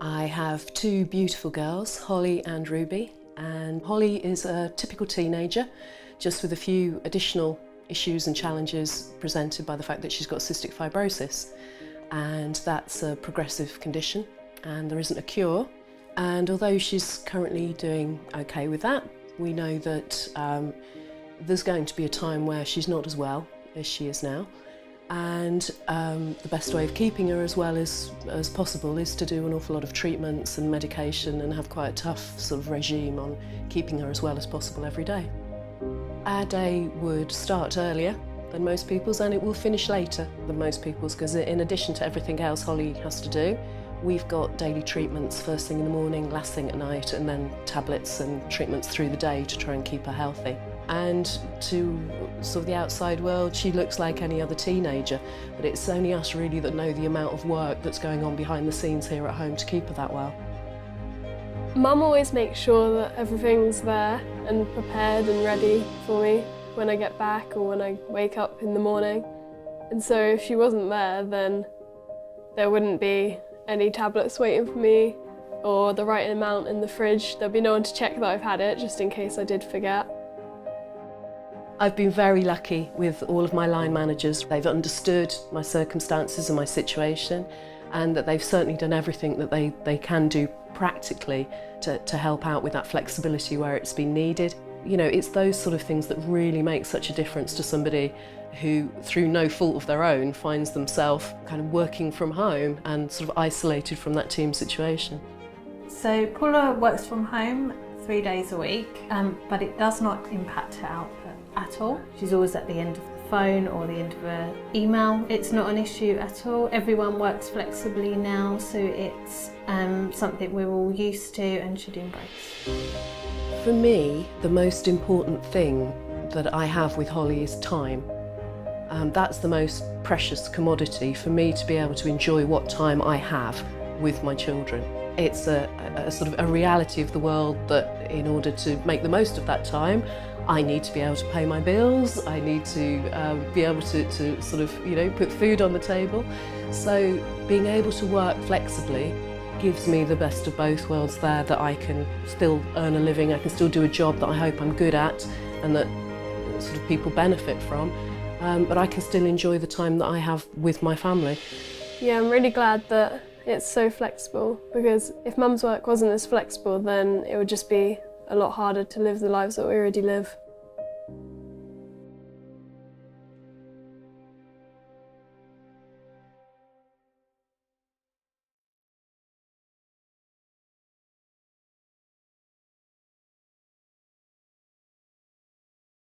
I have two beautiful girls, Holly and Ruby, and Holly is a typical teenager, just with a few additional issues and challenges presented by the fact that she's got cystic fibrosis, and that's a progressive condition and there isn't a cure. And although she's currently doing okay with that, we know that there's going to be a time where she's not as well as she is now. And the best way of keeping her as well as possible is to do an awful lot of treatments and medication and have quite a tough sort of regime on keeping her as well as possible every day. Our day would start earlier than most people's and it will finish later than most people's, because in addition to everything else Holly has to do, we've got daily treatments first thing in the morning, last thing at night, and then tablets and treatments through the day to try and keep her healthy. And to sort of the outside world, she looks like any other teenager, but it's only us really that know the amount of work that's going on behind the scenes here at home to keep her that well. Mum always makes sure that everything's there and prepared and ready for me when I get back or when I wake up in the morning. And so if she wasn't there, then there wouldn't be any tablets waiting for me or the right amount in the fridge. There'd be no one to check that I've had it, just in case I did forget. I've been very lucky with all of my line managers. They've understood my circumstances and my situation, and that they've certainly done everything that they can do practically to help out with that flexibility where it's been needed. You know, it's those sort of things that really make such a difference to somebody who, through no fault of their own, finds themselves kind of working from home and sort of isolated from that team situation. So Paula works from home 3 days a week, but it does not impact her output at all. She's always at the end of the phone or the end of her email. It's not an issue at all. Everyone works flexibly now, so it's something we're all used to and should embrace. For me, the most important thing that I have with Holly is time. That's the most precious commodity for me, to be able to enjoy what time I have with my children. It's a sort of a reality of the world that in order to make the most of that time, I need to be able to pay my bills, I need to be able to sort of, you know, put food on the table. So being able to work flexibly gives me the best of both worlds there, that I can still earn a living, I can still do a job that I hope I'm good at and that sort of people benefit from, but I can still enjoy the time that I have with my family. Yeah, I'm really glad that it's so flexible, because if Mum's work wasn't as flexible, then it would just be a lot harder to live the lives that we already live.